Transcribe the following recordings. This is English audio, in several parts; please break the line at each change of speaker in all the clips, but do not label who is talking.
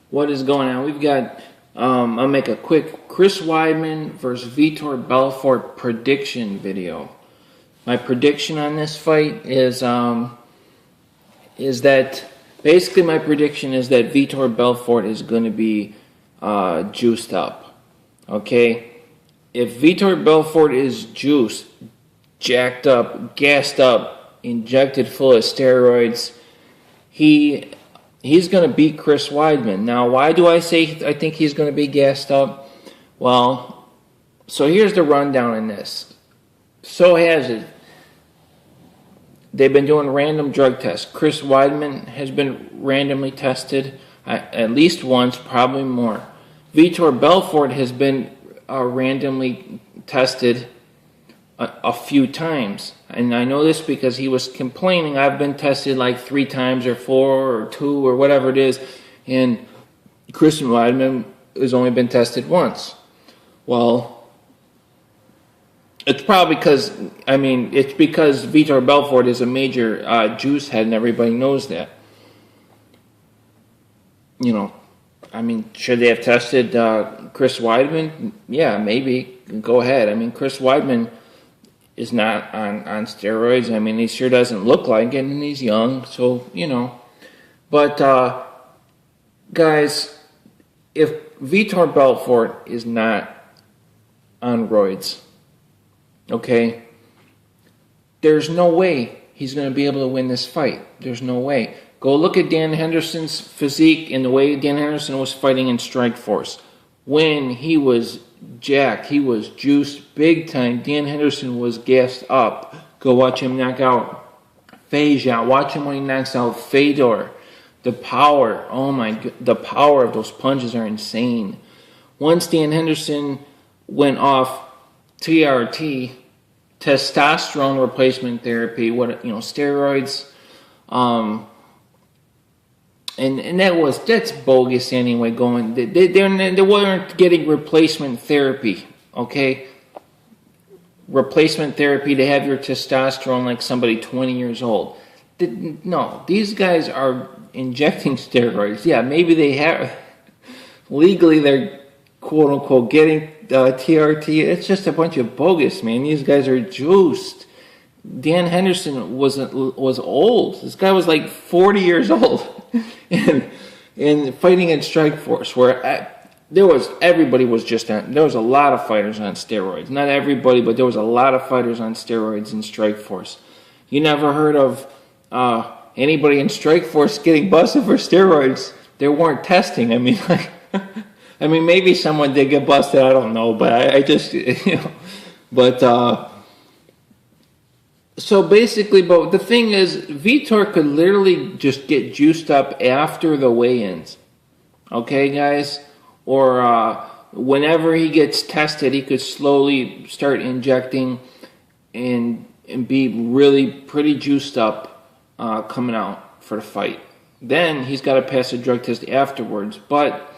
What is going on? We've got, I'll make a quick Chris Weidman versus Vitor Belfort prediction video. My prediction on this fight is that, basically my prediction is that Vitor Belfort is going to be juiced up. Okay? If Vitor Belfort is juiced, jacked up, gassed up, injected full of steroids, he's going to beat Chris Weidman. Now, why do I say I think he's going to be gassed up? Well, so here's the rundown in this. So has it. They've been doing random drug tests. Chris Weidman has been randomly tested at least once, probably more. Vitor Belfort has been randomly tested a few times. And I know this because he was complaining, I've been tested like 3 times or 4 or 2 or whatever it is, and Chris Weidman has only been tested once. Well, it's probably because, it's because Vitor Belfort is a major juice head and everybody knows that. Should they have tested Chris Weidman? Yeah, maybe. Go ahead. Chris Weidman is not on steroids. He sure doesn't look like it, and he's young, so, But, guys, if Vitor Belfort is not on roids, okay, there's no way he's going to be able to win this fight. There's no way. Go look at Dan Henderson's physique and the way Dan Henderson was fighting in Strikeforce. When he was jacked, he was juiced big time. Dan Henderson was gassed up. Go watch him knock out Feja. Watch him when he knocks out Fedor. The power, oh my God, the power of those punches are insane. Once Dan Henderson went off TRT, testosterone replacement therapy, steroids, and that's bogus anyway. They weren't getting replacement therapy, okay? Replacement therapy to have your testosterone like somebody 20 years old. No, these guys are injecting steroids. Yeah, maybe they have legally they're quote unquote getting TRT. It's just a bunch of bogus, man. These guys are juiced. Dan Henderson was old. This guy was like 40 years old, and fighting in Strikeforce, where everybody was just on. There was a lot of fighters on steroids. Not everybody, but there was a lot of fighters on steroids in Strikeforce. You never heard of anybody in Strikeforce getting busted for steroids. They weren't testing. Maybe someone did get busted. I don't know, but I just but. So basically, but the thing is, Vitor could literally just get juiced up after the weigh-ins. Okay, guys? Or whenever he gets tested, he could slowly start injecting and be really pretty juiced up coming out for the fight. Then he's got to pass a drug test afterwards. But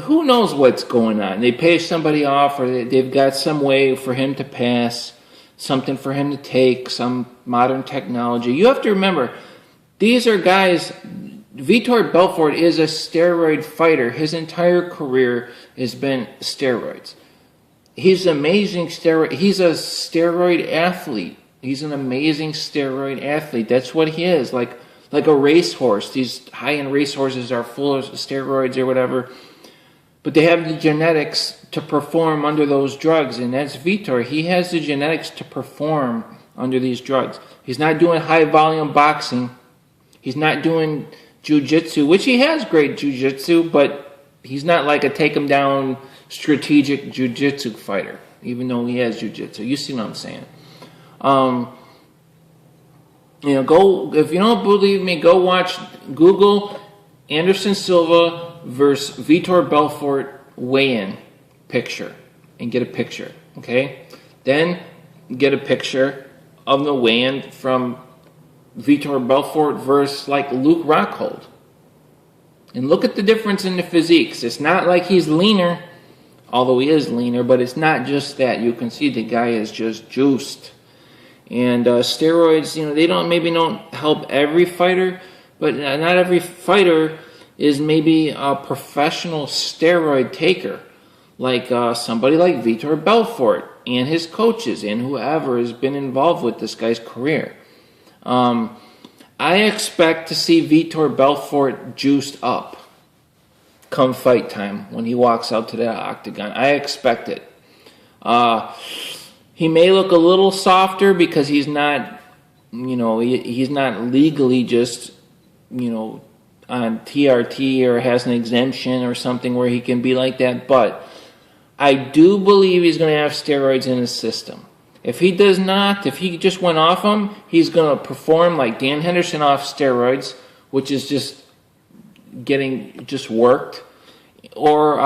who knows what's going on? They pay somebody off, or they've got some way for him to pass, something for him to take, some modern technology. You have to remember, these are guys. Vitor Belfort is a steroid fighter. His entire career has been steroids. He's an amazing steroid. He's a steroid athlete. He's an amazing steroid athlete. That's what he is. Like a racehorse. These high-end racehorses are full of steroids or whatever. But they have the genetics to perform under those drugs, and that's Vitor. He has the genetics to perform under these drugs. He's not doing high-volume boxing. He's not doing jiu-jitsu, which he has great jiu-jitsu, but he's not like a take-him-down strategic jiu-jitsu fighter, even though he has jiu-jitsu. You see what I'm saying? If you don't believe me, go watch, Google Anderson Silva versus Vitor Belfort weigh-in picture and get a picture, okay? Then get a picture of the weigh-in from Vitor Belfort versus like Luke Rockhold. And look at the difference in the physiques. It's not like he's leaner, although he is leaner, but it's not just that. You can see the guy is just juiced. And steroids, they don't help every fighter, but not every fighter is maybe a professional steroid taker, like somebody like Vitor Belfort and his coaches and whoever has been involved with this guy's career. I expect to see Vitor Belfort juiced up come fight time when he walks out to that octagon. I expect it. He may look a little softer because he's not, he's not legally just, on TRT or has an exemption or something where he can be like that. But I do believe he's going to have steroids in his system. If he does not, if he just went off them, he's going to perform like Dan Henderson off steroids, which is just getting just worked. Or,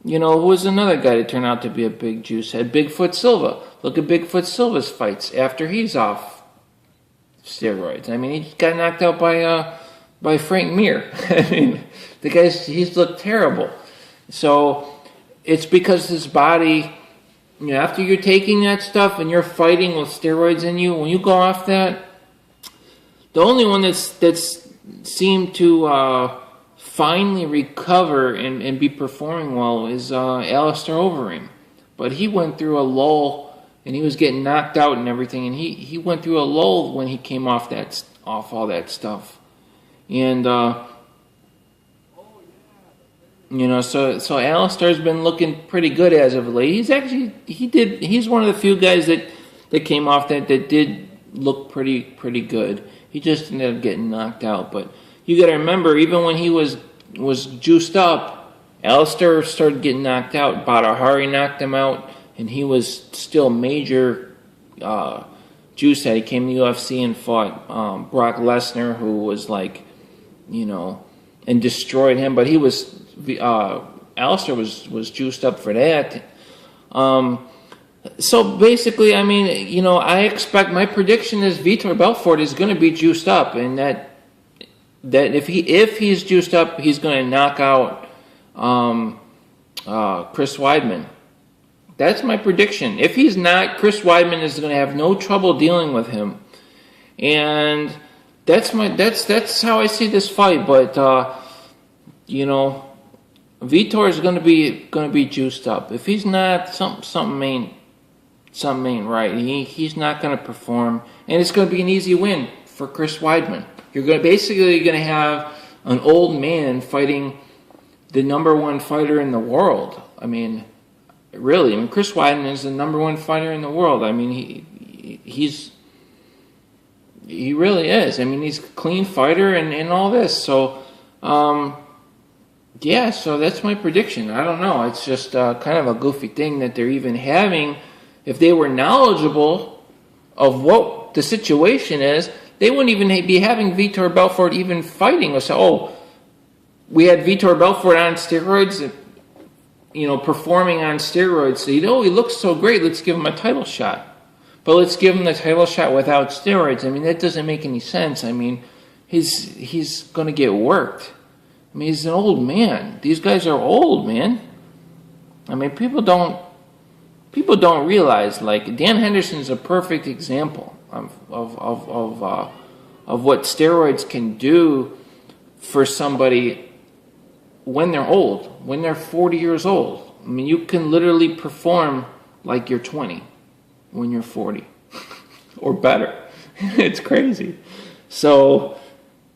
who was another guy that turned out to be a big juice head? Bigfoot Silva. Look at Bigfoot Silva's fights after he's off steroids. I mean, he got knocked out by Frank Mir. I mean, he's looked terrible. So it's because his body, after you're taking that stuff and you're fighting with steroids in you, when you go off that, the only one that's seemed to finally recover and be performing well is Alistair Overeem. But he went through a lull and he was getting knocked out and everything, and he went through a lull when he came off all that stuff. And so Alistair's been looking pretty good as of late. He's one of the few guys that came off that did look pretty good. He just ended up getting knocked out. But you got to remember, even when he was juiced up, Alistair started getting knocked out. Badr Hari knocked him out, and he was still major juice head. He came to UFC and fought Brock Lesnar, who was like, and destroyed him. But he was Alistair was juiced up for that. So basically, I mean, I expect, my prediction is Vitor Belfort is going to be juiced up, and that if he's juiced up, he's going to knock out Chris Weidman. That's my prediction. If he's not, Chris Weidman is going to have no trouble dealing with him, and that's how I see this fight. But Vitor is going to be juiced up. If he's not, something ain't right. He's not going to perform, and it's going to be an easy win for Chris Weidman. You're going to have an old man fighting the number one fighter in the world. I mean, really. I mean, Chris Weidman is the number one fighter in the world. I mean, he really is. I mean, he's a clean fighter and all this. So, yeah. So that's my prediction. I don't know. It's just kind of a goofy thing that they're even having. If they were knowledgeable of what the situation is, they wouldn't even be having Vitor Belfort even fighting. So, we had Vitor Belfort on steroids, performing on steroids. So, he looks so great, let's give him a title shot. But let's give him the title shot without steroids. I mean, that doesn't make any sense. I mean, he's going to get worked. I mean, he's an old man. These guys are old, man. I mean, people don't realize, like, Dan Henderson is a perfect example of what steroids can do for somebody when they're old, when they're 40 years old. I mean, you can literally perform like you're 20 when you're 40 or better. It's crazy. So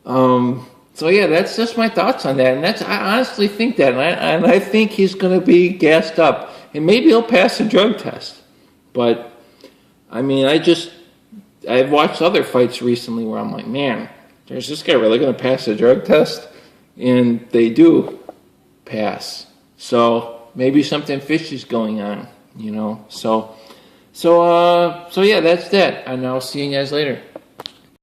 yeah, that's just my thoughts on that. And I honestly think that, and I think he's going to be gassed up, and maybe he'll pass a drug test. But I mean, I've watched other fights recently where I'm like, man, is this guy really going to pass a drug test? And they do pass. So maybe something fishy's going on, So yeah, that's that. And I'll see you guys later.